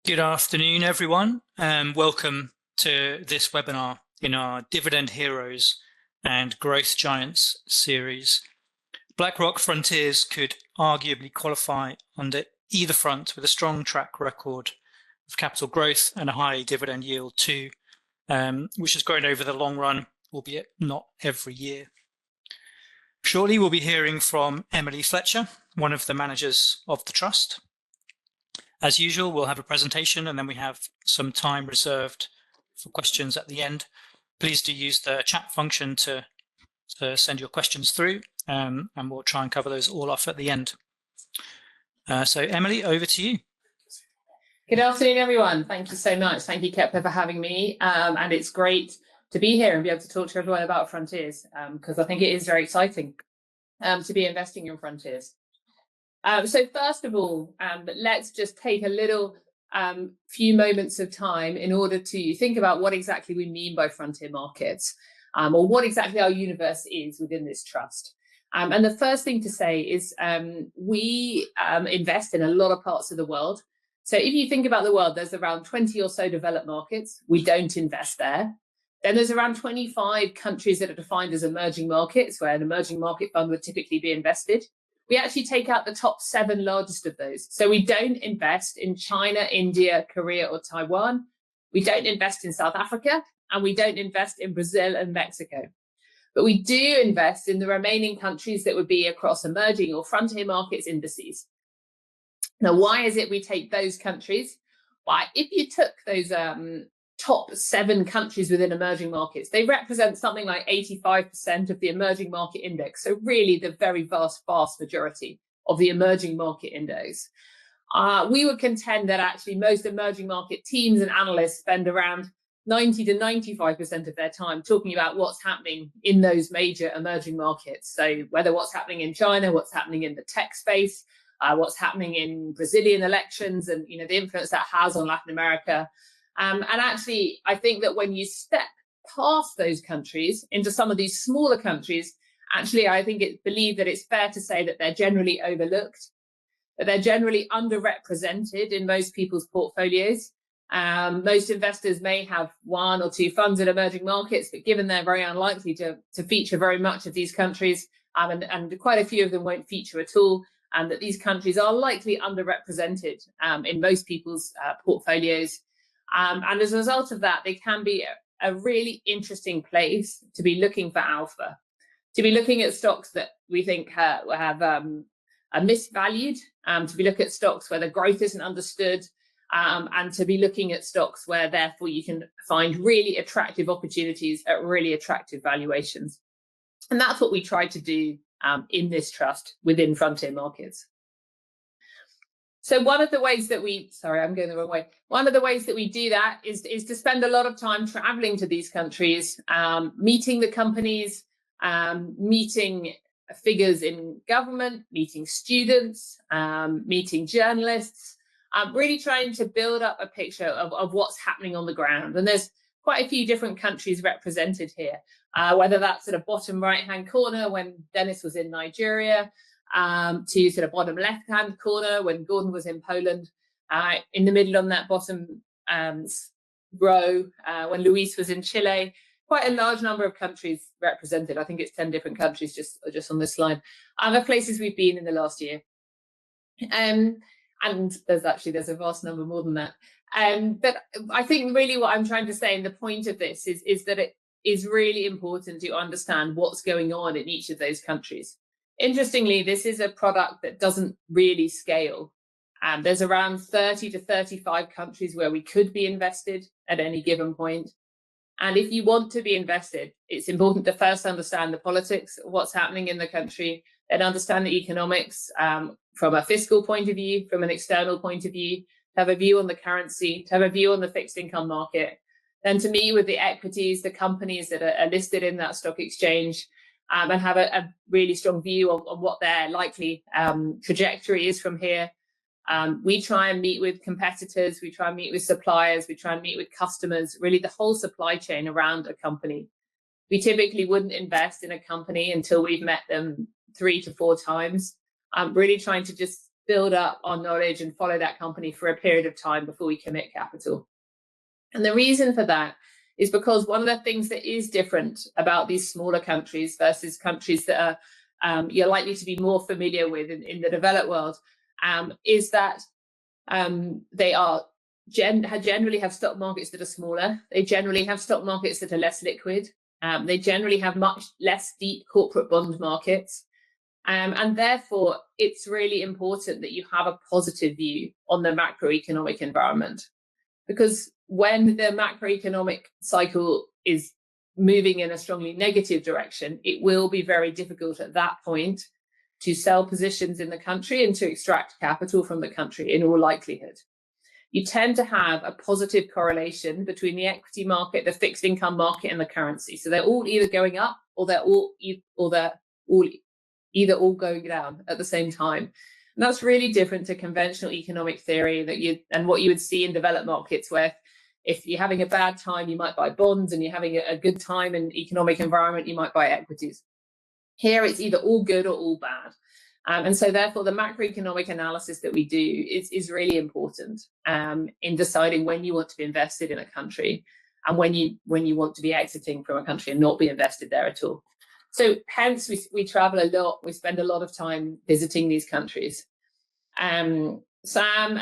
Good afternoon, everyone, and welcome to this webinar in our Dividend Heroes and Growth Giants series. BlackRock Frontiers could arguably qualify under either front with a strong track record of capital growth and a high dividend yield too, which has grown over the long run, albeit not every year. Shortly, we'll be hearing from Emily Fletcher, one of the managers of the trust. As usual, we'll have a presentation and then we have some time reserved for questions at the end. Please do use the chat function to send your questions through, and we'll try and cover those all off at the end. So Emily, over to you. Good afternoon, everyone. Thank you so much. Thank you, Kepler, for having me. And it's great to be here and be able to talk to everyone about Frontiers, because I think it is very exciting to be investing in Frontiers. So first of all, let's just take a little few moments of time in order to think about what exactly we mean by frontier markets, or what exactly our universe is within this trust. And the first thing to say is we invest in a lot of parts of the world. So if you think about the world, there's around 20 or so developed markets. We don't invest there. Then there's around 25 countries that are defined as emerging markets, where an emerging market fund would typically be invested. We actually take out the top 7 largest of those. So we don't invest in China, India, Korea, or Taiwan. We don't invest in South Africa, and we don't invest in Brazil and Mexico. But we do invest in the remaining countries that would be across emerging or frontier markets indices. Now, why is it we take those countries? Why, if you took those top 7 countries within emerging markets, they represent something like 85% of the emerging market index. So really the very vast majority of the emerging market index. We would contend that actually most emerging market teams and analysts spend around 90 to 95% of their time talking about what's happening in those major emerging markets. So whether what's happening in China, what's happening in the tech space, what's happening in Brazilian elections, and the influence that has on Latin America. And actually, I think that when you step past those countries into some of these smaller countries, actually, I think it's believed that it's fair to say that they're generally overlooked, that they're generally underrepresented in most people's portfolios. Most investors may have 1 or 2 funds in emerging markets, but given they're very unlikely to feature very much of these countries, and quite a few of them won't feature at all, and that these countries are likely underrepresented in most people's portfolios. And as a result of that, they can be a really interesting place to be looking for alpha, to be looking at stocks that we think are misvalued, to be looking at stocks where the growth isn't understood, and to be looking at stocks where, therefore, you can find really attractive opportunities at really attractive valuations. And that's what we try to do in this trust within frontier markets. So one of the ways that I'm going the wrong way. One of the ways that we do that is to spend a lot of time traveling to these countries, meeting the companies, meeting figures in government, meeting students, meeting journalists, really trying to build up a picture of what's happening on the ground. And there's quite a few different countries represented here, whether that's at the bottom right-hand corner when Dennis was in Nigeria, to sort of bottom left-hand corner when Gordon was in Poland, in the middle on that bottom row when Luis was in Chile. Quite a large number of countries represented. I think it's 10 different countries just on this slide. Other places we've been in the last year. And there's a vast number more than that. But I think really what I'm trying to say, and the point of this is that it is really important to understand what's going on in each of those countries. Interestingly, this is a product that doesn't really scale. There's around 30 to 35 countries where we could be invested at any given point. And if you want to be invested, it's important to first understand the politics of what's happening in the country, then understand the economics from a fiscal point of view, from an external point of view, to have a view on the currency, to have a view on the fixed income market, then to meet with the equities, the companies that are listed in that stock exchange, and have a really strong view on what their likely trajectory is from here. We try and meet with competitors, we try and meet with suppliers, we try and meet with customers, really the whole supply chain around a company. We typically wouldn't invest in a company until we've met them 3 to 4 times. Really trying to just build up our knowledge and follow that company for a period of time before we commit capital. And the reason for that is because one of the things that is different about these smaller countries versus countries that are you're likely to be more familiar with in the developed world is that they generally have stock markets that are smaller. They generally have stock markets that are less liquid. They generally have much less deep corporate bond markets. And therefore, it's really important that you have a positive view on the macroeconomic environment. Because when the macroeconomic cycle is moving in a strongly negative direction, it will be very difficult at that point to sell positions in the country and to extract capital from the country in all likelihood. You tend to have a positive correlation between the equity market, the fixed income market, and the currency. So they're all either going up or they're all going down at the same time. And that's really different to conventional economic theory and what you would see in developed markets, where if you're having a bad time, you might buy bonds, and you're having a good time in economic environment, you might buy equities. Here, it's either all good or all bad. And so therefore, the macroeconomic analysis that we do is really important in deciding when you want to be invested in a country and when you want to be exiting from a country and not be invested there at all. So hence, we travel a lot. We spend a lot of time visiting these countries. Sam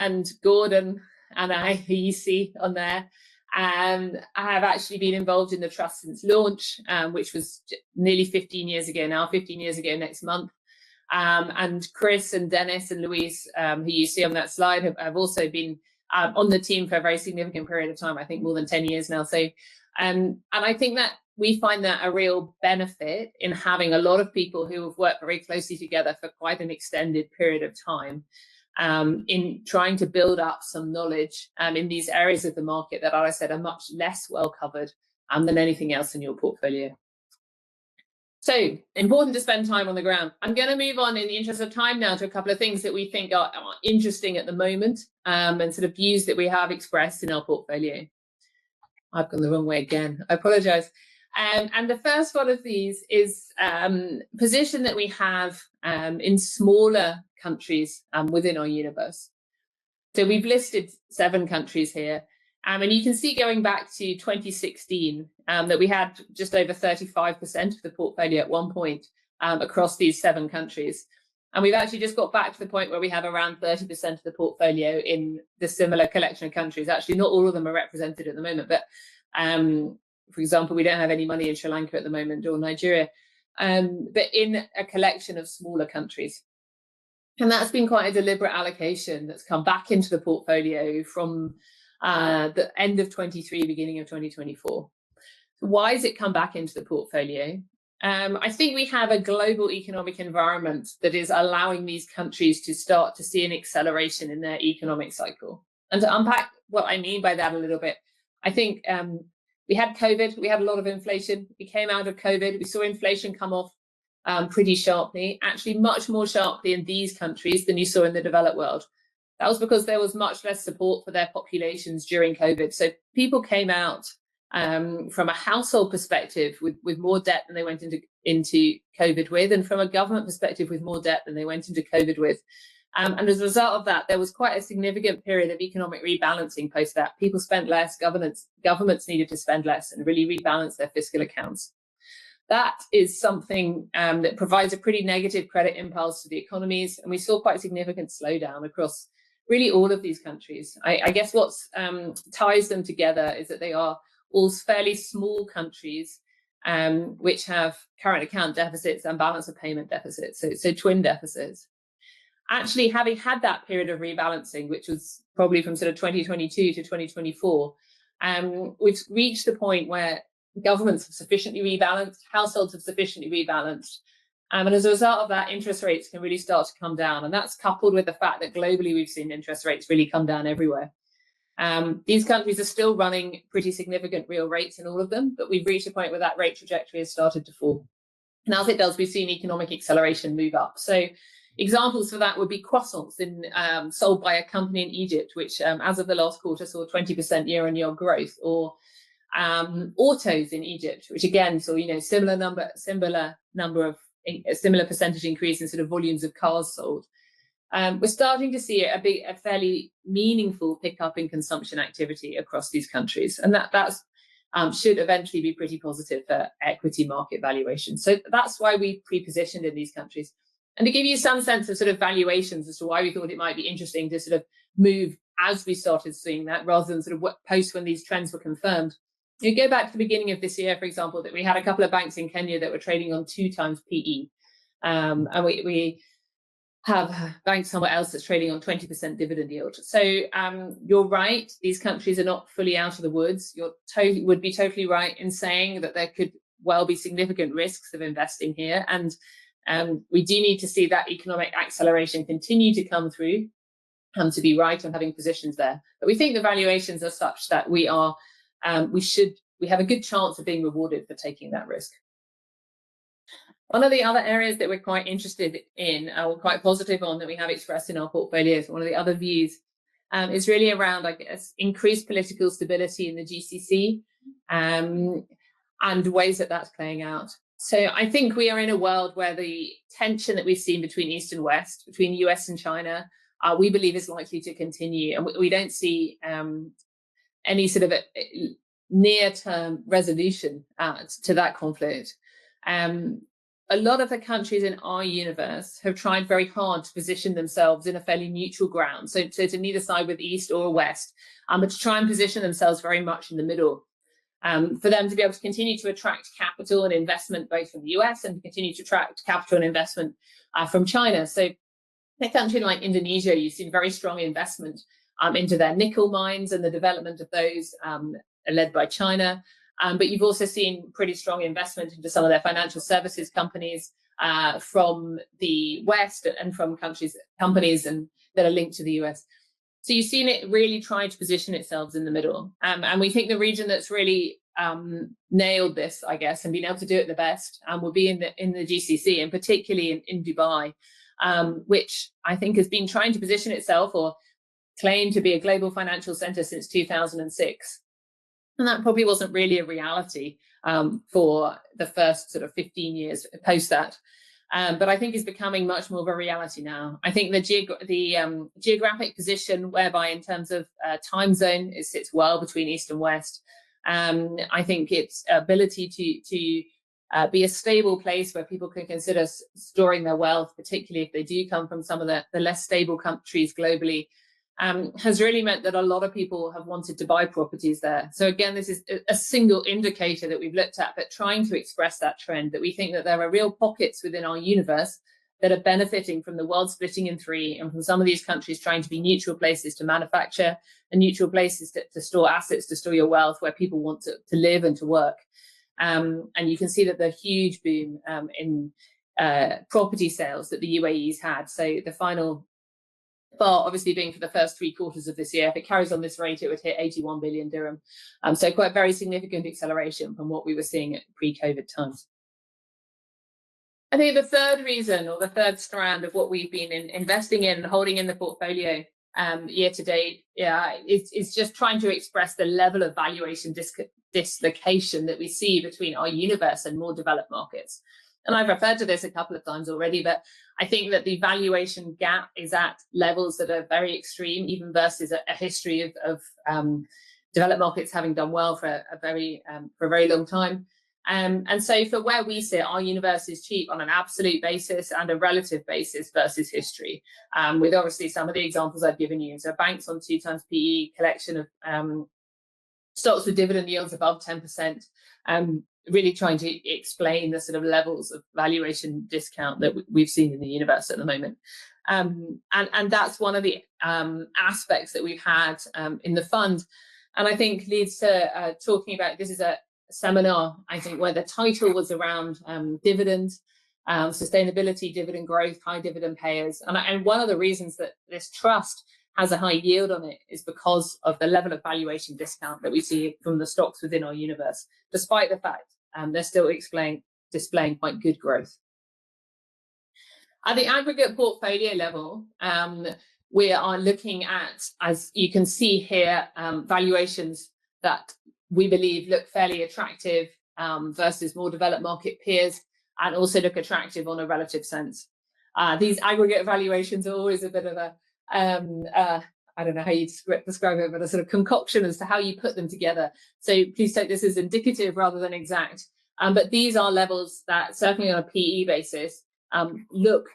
and Gordon and I, who you see on there, I have actually been involved in the trust since launch, which was nearly 15 years ago now, 15 years ago next month. And Chris and Dennis and Louise, who you see on that slide, have also been on the team for a very significant period of time, I think more than 10 years now. So, and I think that we find that a real benefit in having a lot of people who have worked very closely together for quite an extended period of time in trying to build up some knowledge in these areas of the market that, as I said, are much less well covered than anything else in your portfolio. So important to spend time on the ground. I'm going to move on in the interest of time now to a couple of things that we think are interesting at the moment and sort of views that we have expressed in our portfolio. I've gone the wrong way again. I apologize. And the first one of these is position that we have in smaller countries within our universe. So we've listed 7 countries here. And you can see going back to 2016 that we had just over 35% of the portfolio at one point across these 7 countries. And we've actually just got back to the point where we have around 30% of the portfolio in the similar collection of countries. Actually, not all of them are represented at the moment, but for example, we don't have any money in Sri Lanka at the moment or Nigeria, but in a collection of smaller countries. And that's been quite a deliberate allocation that's come back into the portfolio from the end of 23, beginning of 2024. Why has it come back into the portfolio? I think we have a global economic environment that is allowing these countries to start to see an acceleration in their economic cycle. And to unpack what I mean by that a little bit, I think we had COVID, we had a lot of inflation. We came out of COVID, we saw inflation come off pretty sharply, actually much more sharply in these countries than you saw in the developed world. That was because there was much less support for their populations during COVID. So people came out from a household perspective with more debt than they went into COVID with, and from a government perspective with more debt than they went into COVID with. And as a result of that, there was quite a significant period of economic rebalancing post that. People spent less, governments needed to spend less and really rebalance their fiscal accounts. That is something that provides a pretty negative credit impulse to the economies. And we saw quite a significant slowdown across really all of these countries. I guess what ties them together is that they are all fairly small countries which have current account deficits and balance of payment deficits, so twin deficits. Actually, having had that period of rebalancing, which was probably from sort of 2022 to 2024, we've reached the point where governments have sufficiently rebalanced, households have sufficiently rebalanced, and as a result of that, interest rates can really start to come down. And that's coupled with the fact that globally we've seen interest rates really come down everywhere. These countries are still running pretty significant real rates in all of them, but we've reached a point where that rate trajectory has started to fall. And as it does, we've seen economic acceleration move up. So examples for that would be croissants sold by a company in Egypt, which as of the last quarter saw 20% year-on-year growth, or autos in Egypt, which again saw similar percentage increase in sort of volumes of cars sold. we're starting to see a fairly meaningful pickup in consumption activity across these countries, and that's should eventually be pretty positive for equity market valuation. So that's why we pre-positioned in these countries. And to give you some sense of sort of valuations as to why we thought it might be interesting to sort of move as we started seeing that, rather than sort of post when these trends were confirmed. You go back to the beginning of this year, for example, that we had a couple of banks in Kenya that were trading on 2 times PE. And we have banks somewhere else that's trading on 20% dividend yield. So you're right, these countries are not fully out of the woods. You would be totally right in saying that there could well be significant risks of investing here. And we do need to see that economic acceleration continue to come through to be right on having positions there. But we think the valuations are such that we have a good chance of being rewarded for taking that risk. One of the other areas that we're quite interested in, or quite positive on, that we have expressed in our portfolios, one of the other views, is really around, I guess, increased political stability in the GCC and ways that that's playing out. So I think we are in a world where the tension that we've seen between East and West, between the US and China, we believe is likely to continue. And we don't see any sort of near-term resolution to that conflict. A lot of the countries in our universe have tried very hard to position themselves in a fairly neutral ground, so to neither side with East or West, but to try and position themselves very much in the middle, for them to be able to continue to attract capital and investment both from the US and continue to attract capital and investment from China. So in a country like Indonesia, you've seen very strong investment into their nickel mines and the development of those led by China. But you've also seen pretty strong investment into some of their financial services companies from the West and from companies that are linked to the US. So you've seen it really try to position itself in the middle. And we think the region that's really nailed this, I guess, and been able to do it the best will be in the GCC, and particularly in Dubai, which I think has been trying to position itself or claim to be a global financial center since 2006. And that probably wasn't really a reality for the first sort of 15 years post that. But I think is becoming much more of a reality now. I think the geographic position, whereby in terms of time zone, it sits well between East and West. I think its ability to be a stable place where people can consider storing their wealth, particularly if they do come from some of the less stable countries globally, has really meant that a lot of people have wanted to buy properties there. So again, this is a single indicator that we've looked at, but trying to express that trend, that we think that there are real pockets within our universe that are benefiting from the world splitting in 3, and from some of these countries trying to be neutral places to manufacture and neutral places to store assets, to store your wealth, where people want to live and to work. And you can see that the huge boom in property sales that the UAE's had. So the final bar obviously being for the first 3 quarters of this year. If it carries on this rate, it would hit 81 billion dirham. So quite very significant acceleration from what we were seeing at pre-COVID times. I think the third reason, or the third strand of what we've been investing in and holding in the portfolio year to date, is just trying to express the level of valuation dislocation that we see between our universe and more developed markets. And I've referred to this a couple of times already, but I think that the valuation gap is at levels that are very extreme, even versus a history of developed markets having done well for a very long time. And so for where we sit, our universe is cheap on an absolute basis and a relative basis versus history, with obviously some of the examples I've given you. So banks on 2 times PE, collection of stocks with dividend yields above 10%, really trying to explain the sort of levels of valuation discount that we've seen in the universe at the moment. And that's one of the aspects that we've had in the fund. And I think leads to talking about, this is a seminar, I think, where the title was around dividend, sustainability, dividend growth, high dividend payers. And one of the reasons that this trust has a high yield on it is because of the level of valuation discount that we see from the stocks within our universe, despite the fact they're still displaying quite good growth. At the aggregate portfolio level, we are looking at, as you can see here, valuations that we believe look fairly attractive versus more developed market peers, and also look attractive on a relative sense. These aggregate valuations are always a bit of a, I don't know how you describe it, but a sort of concoction as to how you put them together. So please take this as indicative rather than exact. But these are levels that, certainly on a PE basis, look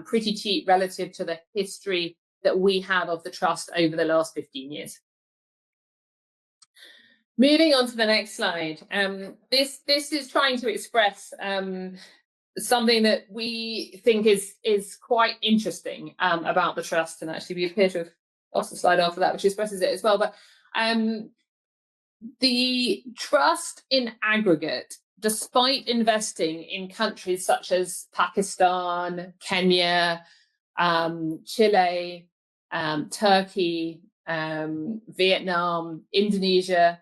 pretty cheap relative to the history that we have of the trust over the last 15 years. Moving on to the next slide. This is trying to express something that we think is quite interesting about the trust, and actually we appear to have lost the slide after that, which expresses it as well. But the trust in aggregate, despite investing in countries such as Pakistan, Kenya, Chile, Turkey, Vietnam, Indonesia,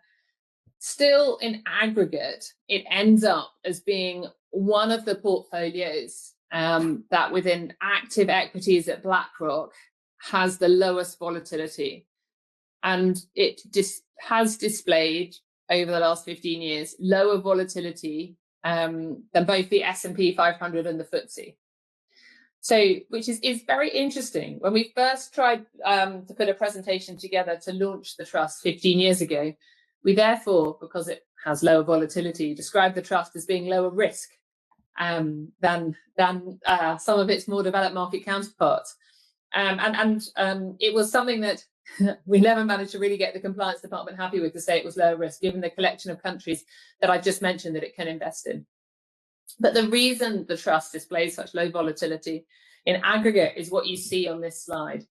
still in aggregate, it ends up as being one of the portfolios that within active equities at BlackRock has the lowest volatility. And it has displayed over the last 15 years lower volatility than both the S&P 500 and the FTSE. So, which is very interesting. When we first tried to put a presentation together to launch the trust 15 years ago, we therefore, because it has lower volatility, described the trust as being lower risk than some of its more developed market counterparts. It was something that we never managed to really get the compliance department happy with, to say it was low risk, given the collection of countries that I just mentioned that it can invest in. But the reason the trust displays such low volatility in aggregate is what you see on this slide.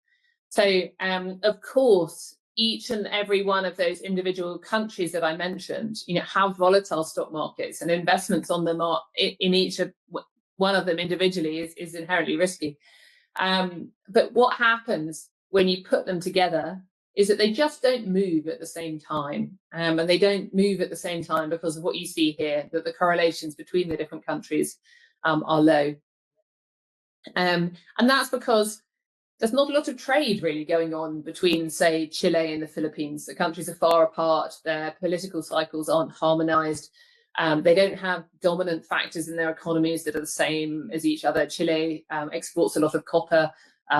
So, of course, each and every one of those individual countries that I mentioned, have volatile stock markets, and investments on them are in each of one of them individually is inherently risky. But what happens when you put them together is that they just don't move at the same time. And they don't move at the same time because of what you see here, that the correlations between the different countries are low. And that's because there's not a lot of trade really going on between, say, Chile and the Philippines. The countries are far apart. Their political cycles aren't harmonized. They don't have dominant factors in their economies that are the same as each other. Chile exports a lot of copper.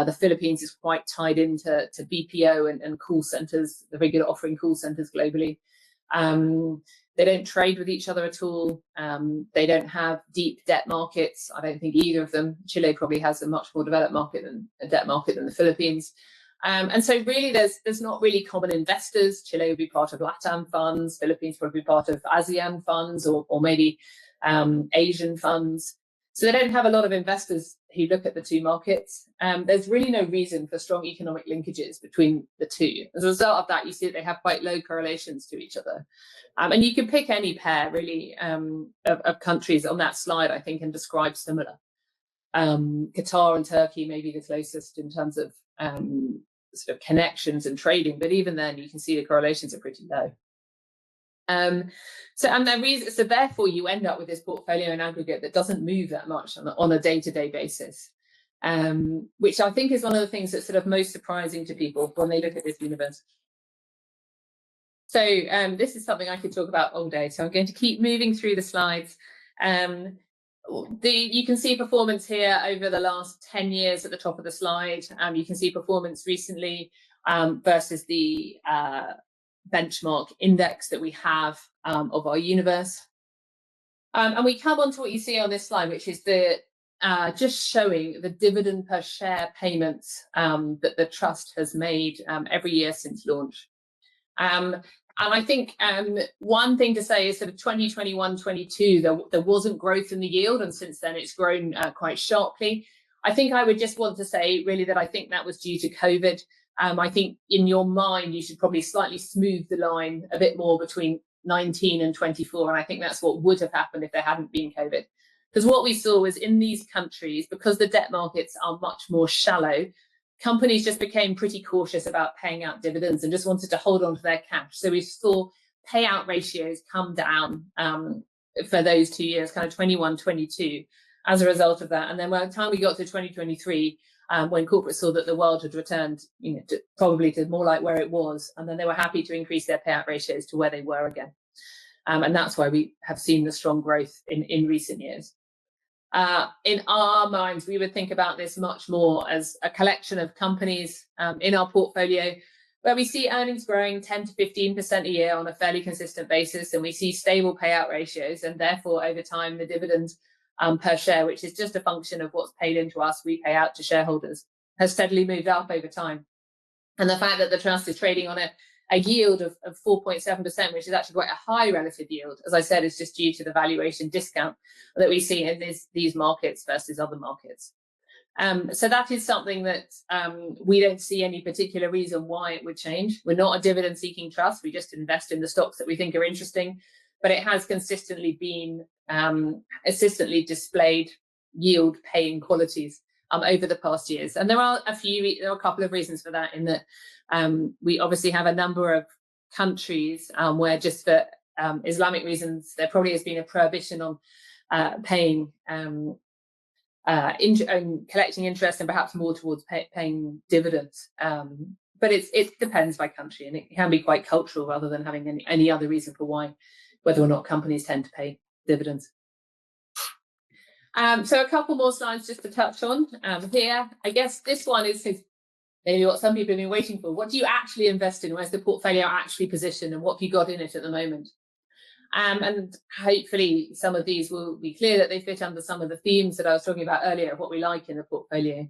The Philippines is quite tied into BPO and call centers, the regular offering call centers globally. They don't trade with each other at all. They don't have deep debt markets. I don't think either of them. Chile probably has a much more developed debt market than the Philippines. And so really there's not really common investors. Chile would be part of LATAM funds, Philippines probably part of ASEAN funds or maybe Asian funds. So they don't have a lot of investors who look at the two markets. There's really no reason for strong economic linkages between the two. As a result of that, you see that they have quite low correlations to each other. And you can pick any pair really of countries on that slide, I think, and describe similar. Qatar and Turkey may be the closest in terms of sort of connections and trading, but even then you can see the correlations are pretty low. So therefore you end up with this portfolio in aggregate that doesn't move that much on a day-to-day basis, which I think is one of the things that's sort of most surprising to people when they look at this universe. So this is something I could talk about all day, so I'm going to keep moving through the slides. You can see performance here over the last 10 years at the top of the slide. You can see performance recently versus the benchmark index that we have of our universe. And we come on to what you see on this slide, which is the just showing the dividend per share payments that the trust has made every year since launch. And I think one thing to say is sort of 2021-22, there wasn't growth in the yield, and since then it's grown quite sharply. I think I would just want to say really that I think that was due to COVID. I think in your mind, you should probably slightly smooth the line a bit more between 19 and 24. And I think that's what would have happened if there hadn't been COVID. Because what we saw was in these countries, because the debt markets are much more shallow, companies just became pretty cautious about paying out dividends and just wanted to hold on to their cash. So we saw payout ratios come down for those 2 years, kind of 21, 22, as a result of that. And then by the time we got to 2023, when corporates saw that the world had returned, probably to more like where it was, and then they were happy to increase their payout ratios to where they were again. And that's why we have seen the strong growth in recent years. In our minds, we would think about this much more as a collection of companies in our portfolio where we see earnings growing 10 to 15% a year on a fairly consistent basis, and we see stable payout ratios, and therefore over time the dividend per share, which is just a function of what's paid into us, we pay out to shareholders, has steadily moved up over time. And the fact that the trust is trading on a yield of 4.7%, which is actually quite a high relative yield, as I said, is just due to the valuation discount that we see in these markets versus other markets. So that is something that we don't see any particular reason why it would change. We're not a dividend-seeking trust. We just invest in the stocks that we think are interesting. But it has consistently been displayed yield-paying qualities over the past years. And there are a couple of reasons for that, in that we obviously have a number of countries where, just for Islamic reasons, there probably has been a prohibition on paying collecting interest, and perhaps more towards paying dividends. But it depends by country, and it can be quite cultural rather than having any other reason for whether or not companies tend to pay dividends. So a couple more slides just to touch on here. I guess this one is maybe what some people have been waiting for. What do you actually invest in? Where's the portfolio actually positioned, and what have you got in it at the moment? And hopefully some of these will be clear that they fit under some of the themes that I was talking about earlier of what we like in the portfolio.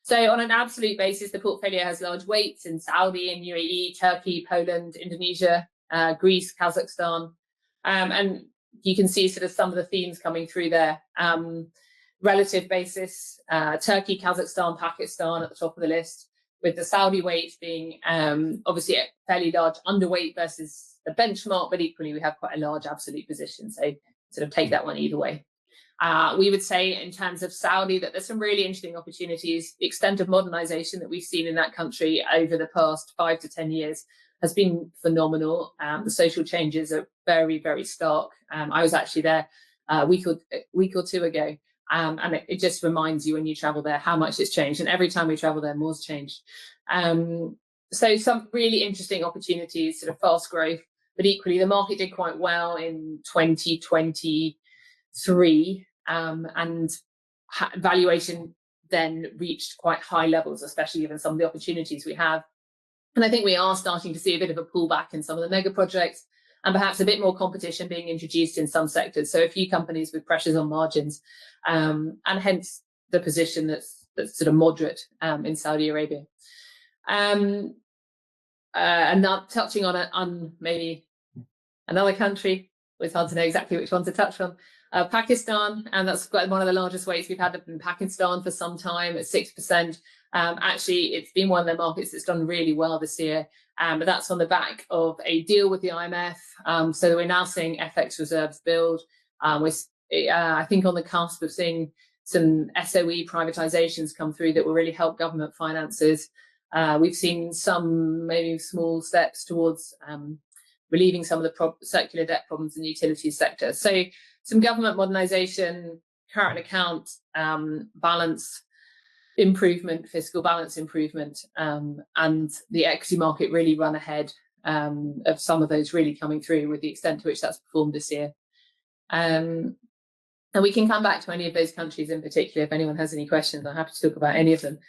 So on an absolute basis, the portfolio has large weights in Saudi and UAE, Turkey, Poland, Indonesia, Greece, Kazakhstan. And you can see sort of some of the themes coming through there. Relative basis, Turkey, Kazakhstan, Pakistan at the top of the list, with the Saudi weight being obviously a fairly large underweight versus the benchmark, but equally we have quite a large absolute position. So sort of take that one either way. We would say in terms of Saudi that there's some really interesting opportunities. The extent of modernization that we've seen in that country over the past 5 to 10 years has been phenomenal. The social changes are very, very stark. I was actually there a week or two ago. And it just reminds you when you travel there how much it's changed. And every time we travel there, more's changed. So some really interesting opportunities, sort of fast growth, but equally the market did quite well in 2023, and valuation then reached quite high levels, especially given some of the opportunities we have. And I think we are starting to see a bit of a pullback in some of the mega projects, and perhaps a bit more competition being introduced in some sectors. So a few companies with pressures on margins, and hence the position that's sort of moderate in Saudi Arabia. And not touching on maybe another country, it's hard to know exactly which one to touch on. Pakistan, and that's one of the largest weights we've had in Pakistan for some time at 6%. Actually, it's been one of the markets that's done really well this year, but that's on the back of a deal with the IMF. So that we're now seeing FX reserves build. I think on the cusp of seeing some SOE privatizations come through that will really help government finances. We've seen some maybe small steps towards relieving some of the circular debt problems in the utilities sector. So some government modernization, current account balance improvement, fiscal balance improvement, and the equity market really run ahead of some of those really coming through with the extent to which that's performed this year. And we can come back to any of those countries in particular if anyone has any questions. I'm happy to talk about any of them.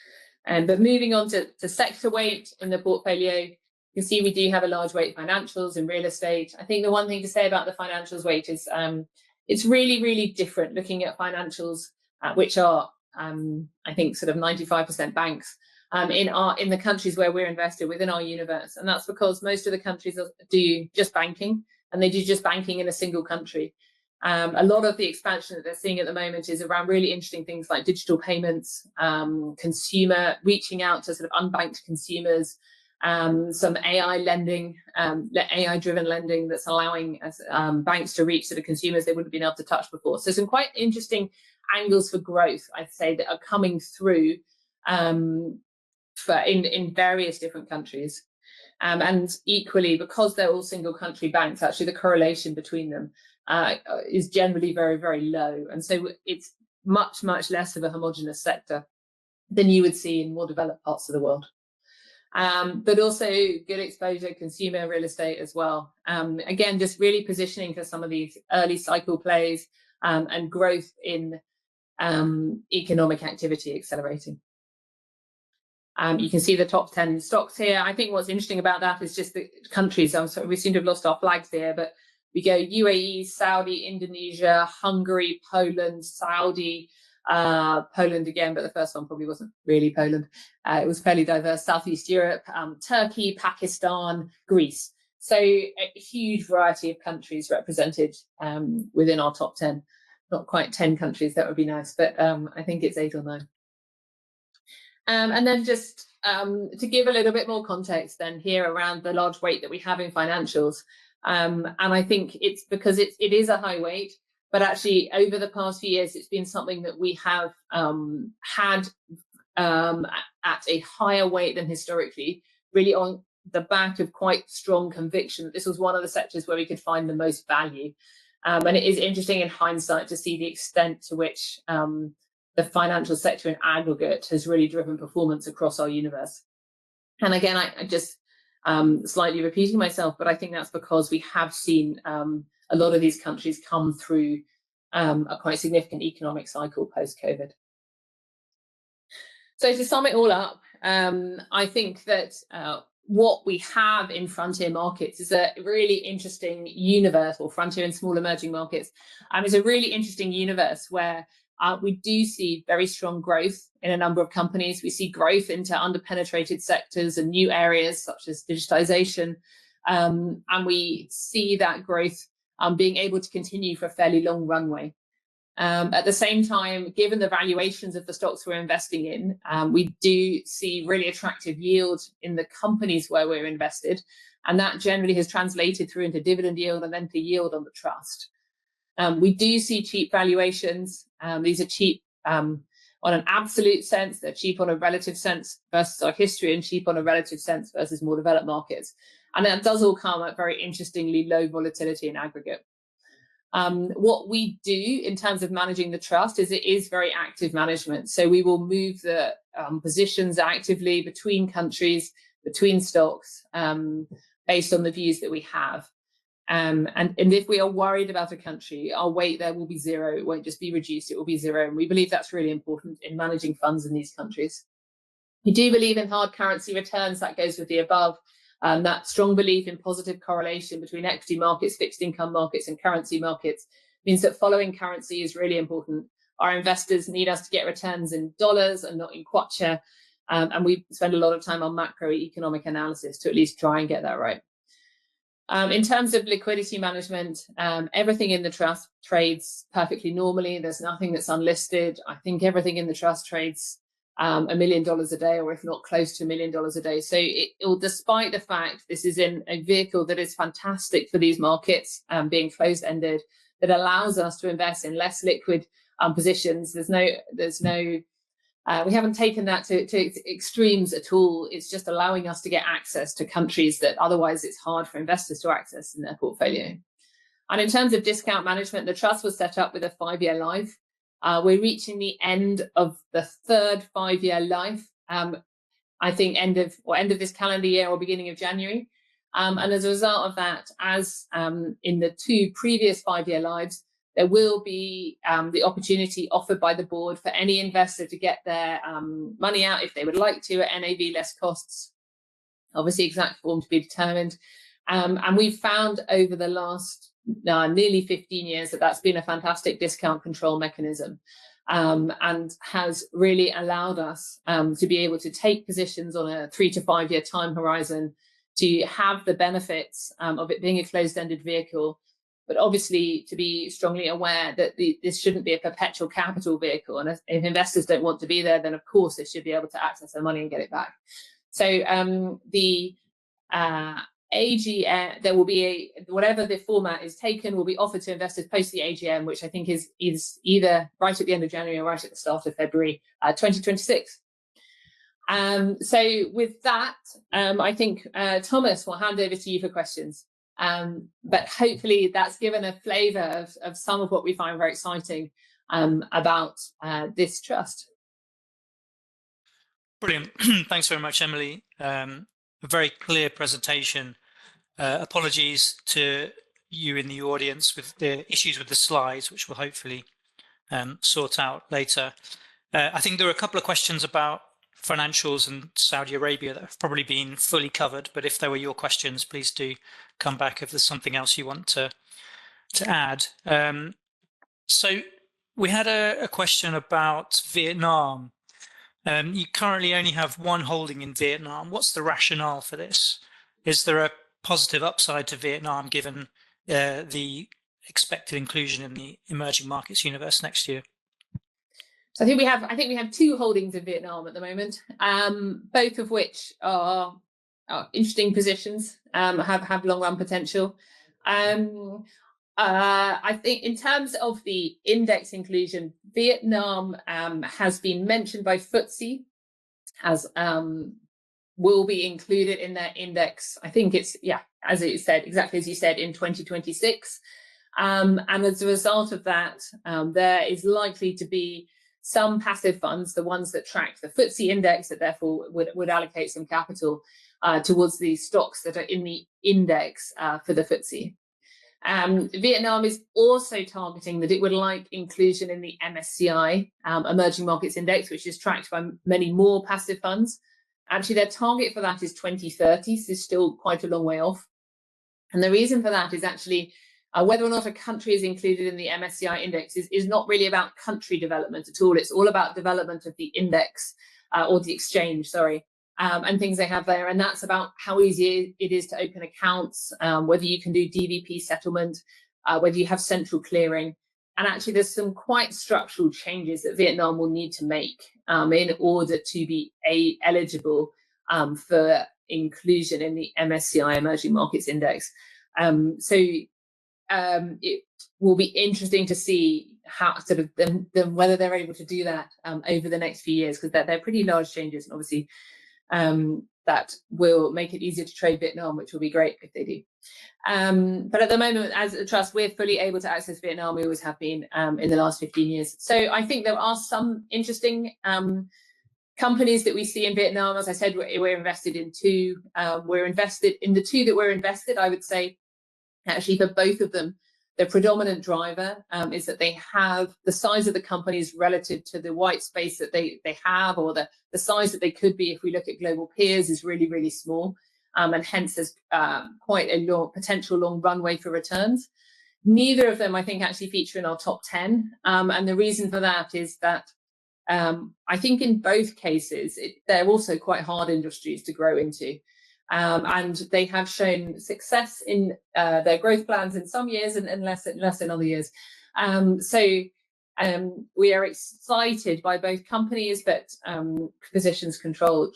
But moving on to sector weight in the portfolio, you can see we do have a large weight financials and real estate. I think the one thing to say about the financials weight is it's really, really different looking at financials, which are, I think, sort of 95% banks in the countries where we're invested within our universe. And that's because most of the countries do just banking, and they do just banking in a single country. A lot of the expansion that they're seeing at the moment is around really interesting things like digital payments, consumer reaching out to sort of unbanked consumers, some AI lending, AI-driven lending that's allowing banks to reach sort of consumers they wouldn't have been able to touch before. So some quite interesting angles for growth, I'd say, that are coming through in various different countries. And equally, because they're all single country banks, actually the correlation between them is generally very, very low. And so it's much, much less of a homogenous sector than you would see in more developed parts of the world. But also good exposure, consumer real estate as well. Again, just really positioning for some of these early cycle plays and growth in economic activity accelerating. You can see the top 10 stocks here. I think what's interesting about that is just the countries. So we seem to have lost our flags here, but we go UAE, Saudi, Indonesia, Hungary, Poland, Saudi, Poland again, but the first one probably wasn't really Poland. It was fairly diverse. Southeast Europe, Turkey, Pakistan, Greece. So a huge variety of countries represented within our top 10. Not quite 10 countries, that would be nice, but I think it's 8 or 9. And then just to give a little bit more context then here around the large weight that we have in financials. And I think it's because it is a high weight, but actually over the past few years, it's been something that we have had at a higher weight than historically, really on the back of quite strong conviction that this was one of the sectors where we could find the most value. And it is interesting in hindsight to see the extent to which the financial sector in aggregate has really driven performance across our universe. And again, I just slightly repeating myself, but I think that's because we have seen a lot of these countries come through a quite significant economic cycle post-COVID. So to sum it all up, I think that what we have in frontier markets is a really interesting universe, or frontier and small emerging markets. It's a really interesting universe where we do see very strong growth in a number of companies. We see growth into underpenetrated sectors and new areas such as digitization. And we see that growth being able to continue for a fairly long runway. At the same time, given the valuations of the stocks we're investing in, we do see really attractive yield in the companies where we're invested. And that generally has translated through into dividend yield and then to yield on the trust. We do see cheap valuations. These are cheap on an absolute sense. They're cheap on a relative sense versus our history, and cheap on a relative sense versus more developed markets. And that does all come at very interestingly low volatility in aggregate. What we do in terms of managing the trust is it is very active management. So we will move the positions actively between countries, between stocks, based on the views that we have. And if we are worried about a country, our weight there will be 0. It won't just be reduced, it will be 0. And we believe that's really important in managing funds in these countries. We do believe in hard currency returns. That goes with the above. That strong belief in positive correlation between equity markets, fixed income markets, and currency markets means that following currency is really important. Our investors need us to get returns in dollars and not in kwacha. And we spend a lot of time on macroeconomic analysis to at least try and get that right. In terms of liquidity management, everything in the trust trades perfectly normally. There's nothing that's unlisted. I think everything in the trust trades $1 million a day, or if not close to $1 million a day. So despite the fact this is in a vehicle that is fantastic for these markets, being closed-ended, that allows us to invest in less liquid positions. We haven't taken that to extremes at all. It's just allowing us to get access to countries that otherwise it's hard for investors to access in their portfolio. And in terms of discount management, the trust was set up with a 5-year life. We're reaching the end of the third 5-year life. I think end of this calendar year or beginning of January. And as a result of that, as in the 2 previous 5-year lives, there will be the opportunity offered by the board for any investor to get their money out if they would like to at NAV less costs. Obviously, exact form to be determined. And we've found over the last nearly 15 years that that's been a fantastic discount control mechanism, and has really allowed us to be able to take positions on a 3 to 5 year time horizon, to have the benefits of it being a closed-ended vehicle, but obviously to be strongly aware that this shouldn't be a perpetual capital vehicle. And if investors don't want to be there, then of course they should be able to access their money and get it back. So the AGM, there will be whatever the format is taken, will be offered to investors post the AGM, which I think is either right at the end of January or right at the start of February 2026. So with that, I think Thomas will hand over to you for questions. But hopefully that's given a flavour of some of what we find very exciting about this trust. Brilliant. Thanks very much, Emily. A very clear presentation. Apologies to you in the audience with the issues with the slides, which will hopefully sort out later. I think there are a couple of questions about financials and Saudi Arabia that have probably been fully covered, but if there were your questions, please do come back if there's something else you want to add. So we had a question about Vietnam. You currently only have one holding in Vietnam. What's the rationale for this? Is there a positive upside to Vietnam given the expected inclusion in the emerging markets universe next year? So I think we have two holdings in Vietnam at the moment, both of which are interesting positions, have long run potential. I think in terms of the index inclusion, Vietnam has been mentioned by FTSE as will be included in their index. I think it's, as it said, exactly as you said, in 2026. And as a result of that, there is likely to be some passive funds, the ones that track the FTSE index, that therefore would allocate some capital towards the stocks that are in the index for the FTSE. Vietnam is also targeting that it would like inclusion in the MSCI Emerging Markets Index, which is tracked by many more passive funds. Actually, their target for that is 2030, so it's still quite a long way off. And the reason for that is actually whether or not a country is included in the MSCI index is not really about country development at all. It's all about development of the index or the exchange, and things they have there. And that's about how easy it is to open accounts, whether you can do DVP settlement, whether you have central clearing. And actually, there's some quite structural changes that Vietnam will need to make in order to be eligible for inclusion in the MSCI Emerging Markets Index. It will be interesting to see how whether they're able to do that over the next few years, because they're pretty large changes, and obviously that will make it easier to trade Vietnam, which will be great if they do. But at the moment, as a trust, we're fully able to access Vietnam. We always have been in the last 15 years. So I think there are some interesting companies that we see in Vietnam. As I said, we're invested in two. We're invested in the two that we're invested, I would say. Actually, for both of them, the predominant driver is that they have the size of the companies relative to the white space that they have, or the size that they could be if we look at global peers, is really, really small. And hence there's quite a potential long runway for returns. Neither of them, I think, actually feature in our top 10. And the reason for that is that I think in both cases, they're also quite hard industries to grow into. And they have shown success in their growth plans in some years and less in other years. We are excited by both companies, but positions controlled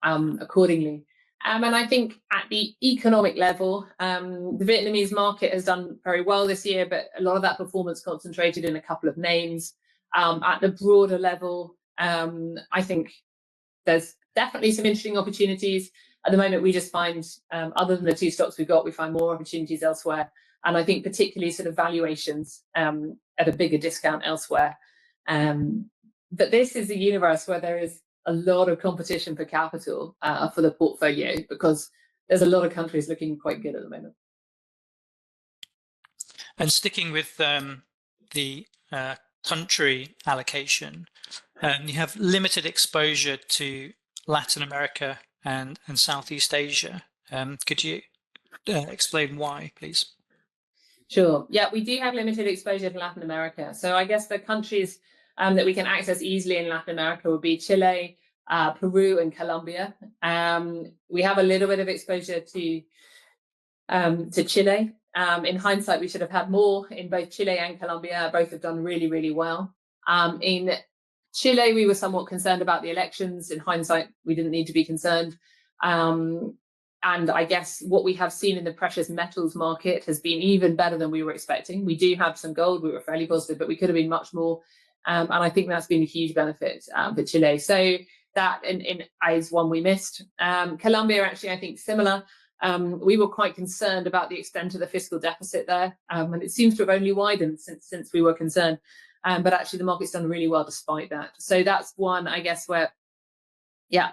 accordingly. And I think at the economic level, the Vietnamese market has done very well this year, but a lot of that performance concentrated in a couple of names. At the broader level, I think there's definitely some interesting opportunities. At the moment, we just find, other than the two stocks we've got, we find more opportunities elsewhere. And I think particularly sort of valuations at a bigger discount elsewhere. But this is a universe where there is a lot of competition for capital for the portfolio, because there's a lot of countries looking quite good at the moment. And sticking with the country allocation, you have limited exposure to Latin America and Southeast Asia. Could you explain why, please? Sure. Yeah, we do have limited exposure to Latin America. So I guess the countries that we can access easily in Latin America would be Chile, Peru, and Colombia. We have a little bit of exposure to Chile. In hindsight, we should have had more in both Chile and Colombia. Both have done really, really well. In Chile, we were somewhat concerned about the elections. In hindsight, we didn't need to be concerned. And I guess what we have seen in the precious metals market has been even better than we were expecting. We do have some gold. We were fairly positive, but we could have been much more. And I think that's been a huge benefit for Chile. So that is one we missed. Colombia, actually, I think similar. We were quite concerned about the extent of the fiscal deficit there. And it seems to have only widened since we were concerned. But actually, the market's done really well despite that. So that's one, I guess, where,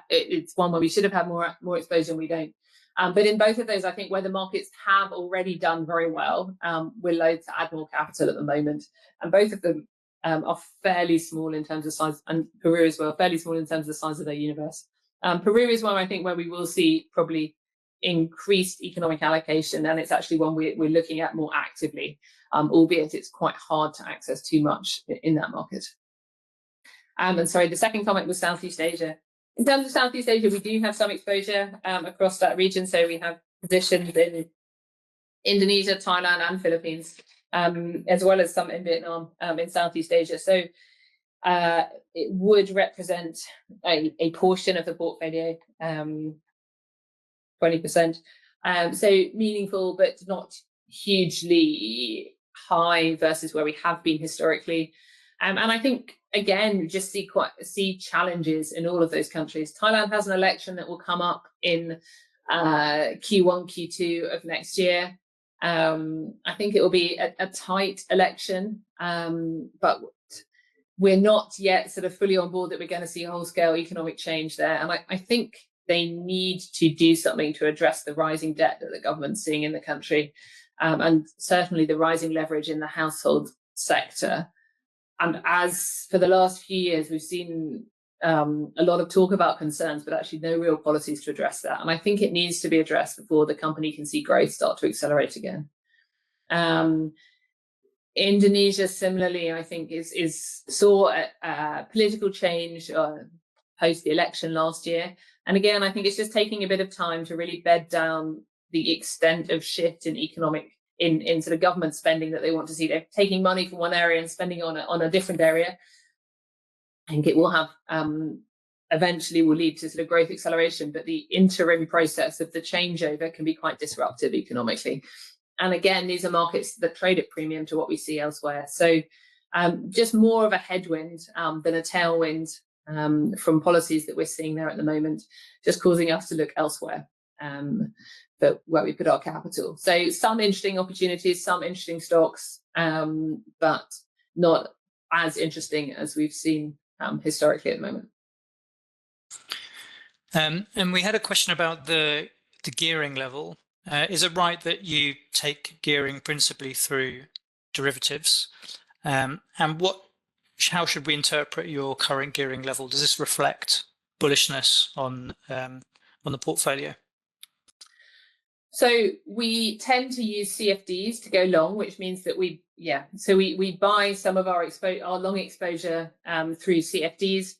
it's one where we should have had more exposure and we don't. But in both of those, I think where the markets have already done very well, we're loath to add more capital at the moment. And both of them are fairly small in terms of size, and Peru as well, fairly small in terms of the size of their universe. Peru is one, I think, where we will see probably increased economic allocation, and it's actually one we're looking at more actively, albeit it's quite hard to access too much in that market. And sorry, the second comment was Southeast Asia. In terms of Southeast Asia, we do have some exposure across that region. So we have positions in Indonesia, Thailand, and Philippines, as well as some in Vietnam in Southeast Asia. So it would represent a portion of the portfolio, 20%. So meaningful, but not hugely high versus where we have been historically. And I think, again, we just see challenges in all of those countries. Thailand has an election that will come up in Q1, Q2 of next year. I think it will be a tight election, but we're not yet sort of fully on board that we're going to see whole-scale economic change there. And I think they need to do something to address the rising debt that the government's seeing in the country, and certainly the rising leverage in the household sector. And as for the last few years, we've seen a lot of talk about concerns, but actually no real policies to address that. And I think it needs to be addressed before the company can see growth start to accelerate again. Indonesia, similarly, I think saw a political change post the election last year. And again, I think it's just taking a bit of time to really bed down the extent of shift in economic in sort of government spending that they want to see. They're taking money from one area and spending on a different area. I think it will have eventually will lead to sort of growth acceleration, but the interim process of the changeover can be quite disruptive economically. And again, these are markets that trade at premium to what we see elsewhere. So just more of a headwind than a tailwind from policies that we're seeing there at the moment, just causing us to look elsewhere for where we put our capital. So some interesting opportunities, some interesting stocks, but not as interesting as we've seen historically at the moment. And we had a question about the gearing level. Is it right that you take gearing principally through derivatives? And how should we interpret your current gearing level? Does this reflect bullishness on the portfolio? So we tend to use CFDs to go long, which means that we buy some of our long exposure through CFDs,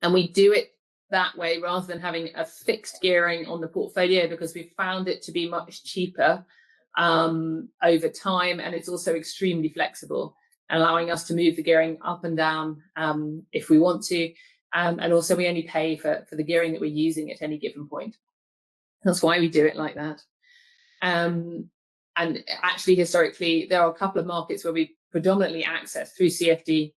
and we do it that way rather than having a fixed gearing on the portfolio, because we found it to be much cheaper over time, and it's also extremely flexible, allowing us to move the gearing up and down if we want to, and also we only pay for the gearing that we're using at any given point. That's why we do it like that. And actually, historically, there are a couple of markets where we predominantly access through CFD,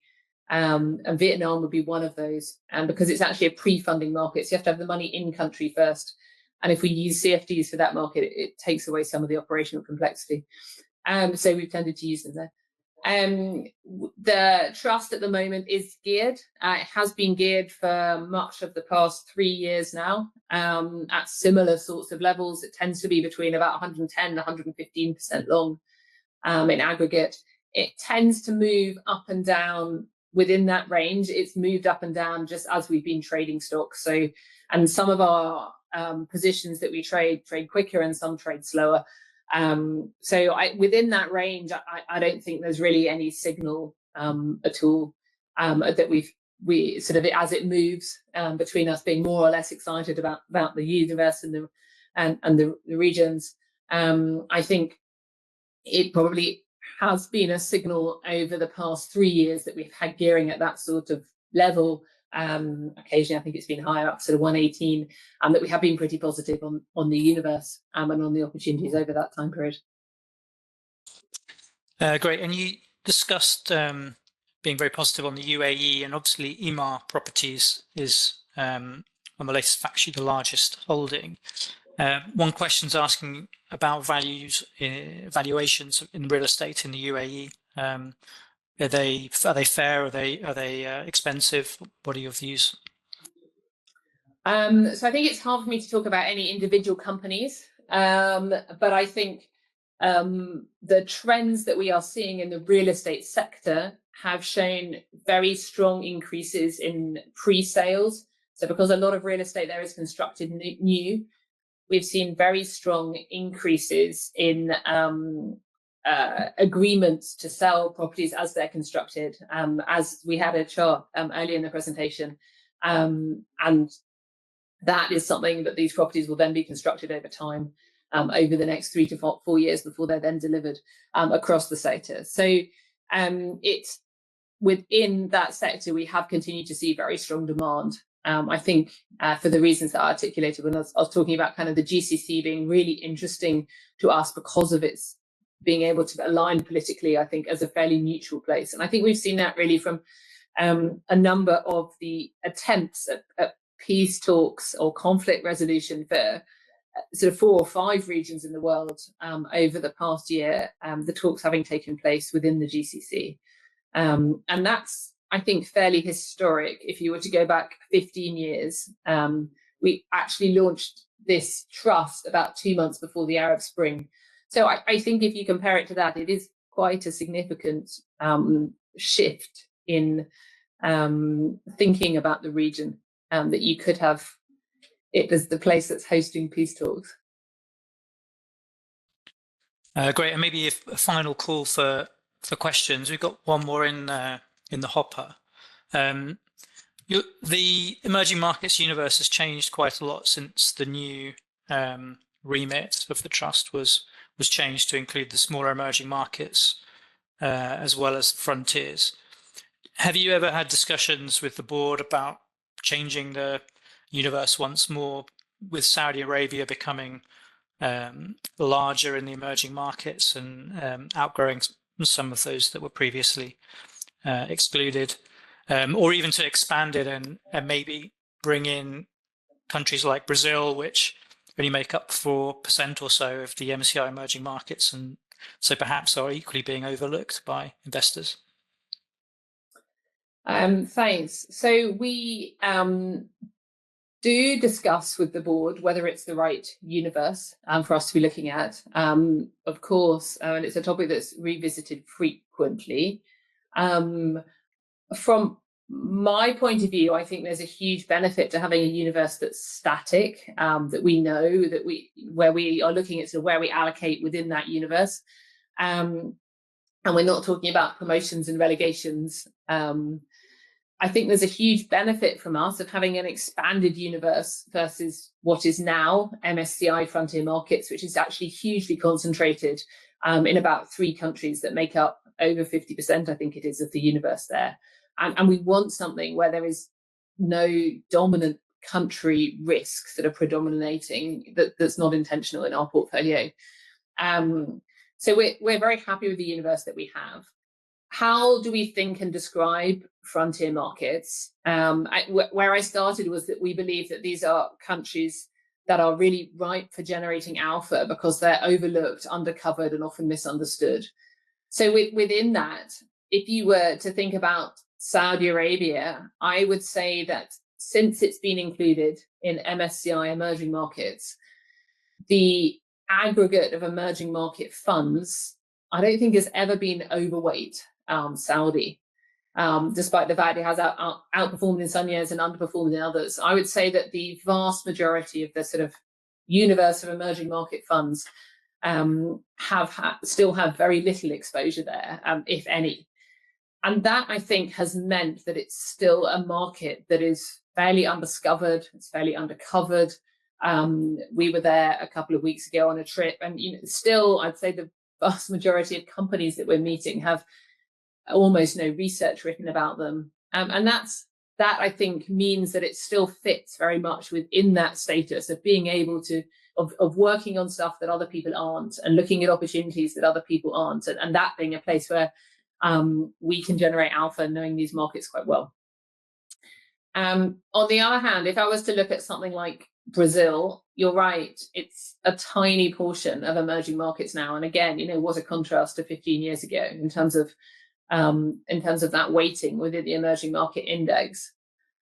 and Vietnam would be one of those. And because it's actually a pre-funding market, so you have to have the money in country first. And if we use CFDs for that market, it takes away some of the operational complexity. So we've tended to use them there. The trust at the moment is geared. It has been geared for much of the past 3 years now, at similar sorts of levels. It tends to be between about 110 and 115% long in aggregate. It tends to move up and down within that range. It's moved up and down just as we've been trading stocks. So, and some of our positions that we trade quicker and some trade slower. So within that range, I don't think there's really any signal at all that we sort of, as it moves between us being more or less excited about the universe and the regions. I think it probably has been a signal over the past 3 years that we've had gearing at that sort of level. Occasionally, I think it's been higher, up sort of 118, and that we have been pretty positive on the universe and on the opportunities over that time period. Great. And you discussed being very positive on the UAE, and obviously Emaar Properties is on the latest fact sheet the largest holding. One question's asking about valuations in real estate in the UAE. Are they fair? Are they expensive? What are your views? So I think it's hard for me to talk about any individual companies, but I think the trends that we are seeing in the real estate sector have shown very strong increases in pre-sales. So because a lot of real estate there is constructed new, we've seen very strong increases in agreements to sell properties as they're constructed, as we had a chart earlier in the presentation. And that is something that these properties will then be constructed over time, over the next 3 to 4 years before they're then delivered across the sector. So it's within that sector, we have continued to see very strong demand. I think for the reasons that I articulated when I was talking about kind of the GCC being really interesting to us because of its being able to align politically, I think, as a fairly neutral place. And I think we've seen that really from a number of the attempts at peace talks or conflict resolution for sort of 4 or 5 regions in the world over the past year, the talks having taken place within the GCC. And that's, I think, fairly historic. If you were to go back 15 years, we actually launched this trust about 2 months before the Arab Spring. So I think if you compare it to that, it is quite a significant shift in thinking about the region, that you could have it as the place that's hosting peace talks. Great, and maybe a final call for questions. We've got one more in the hopper. The emerging markets universe has changed quite a lot since the new remit of the trust was changed to include the smaller emerging markets as well as frontiers. Have you ever had discussions with the board about changing the universe once more, with Saudi Arabia becoming larger in the emerging markets and outgrowing some of those that were previously excluded, or even to expand it and maybe bring in countries like Brazil, which only make up 4% or so of the MSCI emerging markets, and so perhaps are equally being overlooked by investors? Thanks. So we do discuss with the board whether it's the right universe for us to be looking at, of course, and it's a topic that's revisited frequently. From my point of view, I think there's a huge benefit to having a universe that's static, that we know that where we are looking at, so where we allocate within that universe, and we're not talking about promotions and relegations. I think there's a huge benefit from us of having an expanded universe versus what is now MSCI Frontier Markets, which is actually hugely concentrated in about 3 countries that make up over 50%, I think it is, of the universe there. And we want something where there is no dominant country risks that are predominating, that's not intentional in our portfolio. So we're very happy with the universe that we have. How do we think and describe frontier markets? Where I started was that we believe that these are countries that are really ripe for generating alpha because they're overlooked, undercovered, and often misunderstood. So within that, if you were to think about Saudi Arabia, I would say that since it's been included in MSCI emerging markets, the aggregate of emerging market funds, I don't think has ever been overweight Saudi, despite the fact it has outperformed in some years and underperformed in others. I would say that the vast majority of the sort of universe of emerging market funds still have very little exposure there, if any. And that, I think, has meant that it's still a market that is fairly undiscovered, it's fairly undercovered. We were there a couple of weeks ago on a trip, and still, I'd say the vast majority of companies that we're meeting have almost no research written about them. And that, I think, means that it still fits very much within that status of being able to, of working on stuff that other people aren't, and looking at opportunities that other people aren't, and that being a place where we can generate alpha, knowing these markets quite well. On the other hand, if I was to look at something like Brazil, you're right, it's a tiny portion of emerging markets now. And again, what a contrast to 15 years ago in terms of that weighting within the emerging market index.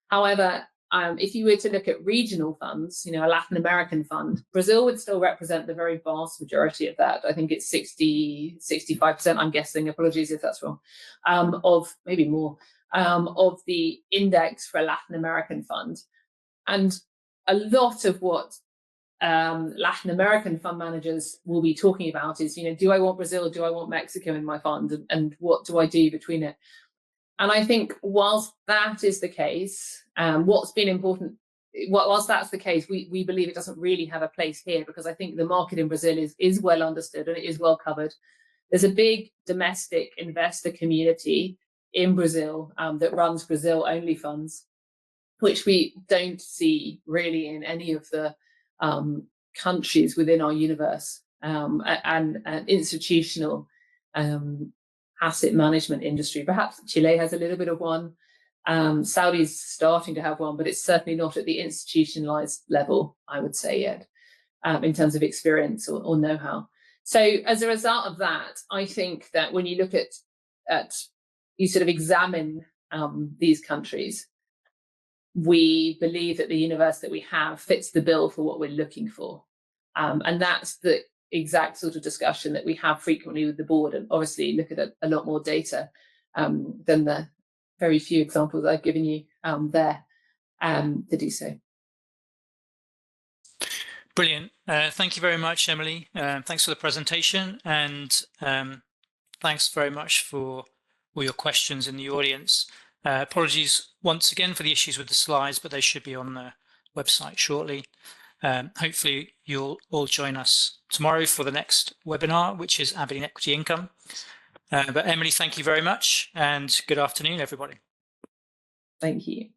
However, if you were to look at regional funds, a Latin American fund, Brazil would still represent the very vast majority of that. I think it's 65%, I'm guessing, apologies if that's wrong, of maybe more, of the index for a Latin American fund. And a lot of what Latin American fund managers will be talking about is, do I want Brazil? Do I want Mexico in my fund? And what do I do between it? And I think whilst that is the case, what's been important, whilst that's the case, we believe it doesn't really have a place here, because I think the market in Brazil is well understood and it is well covered. There's a big domestic investor community in Brazil that runs Brazil-only funds, which we don't see really in any of the countries within our universe, and institutional asset management industry. Perhaps Chile has a little bit of one. Saudi's starting to have one, but it's certainly not at the institutionalized level, I would say, yet, in terms of experience or know-how. So as a result of that, I think that when you look at you sort of examine these countries, we believe that the universe that we have fits the bill for what we're looking for. And that's the exact sort of discussion that we have frequently with the board, and obviously look at a lot more data than the very few examples I've given you there to do so. Brilliant. Thank you very much, Emily. Thanks for the presentation, and thanks very much for all your questions in the audience. Apologies once again for the issues with the slides, but they should be on the website shortly. Hopefully you'll all join us tomorrow for the next webinar, which is Aberdeen Equity Income. But Emily, thank you very much, and good afternoon, everybody. Thank you.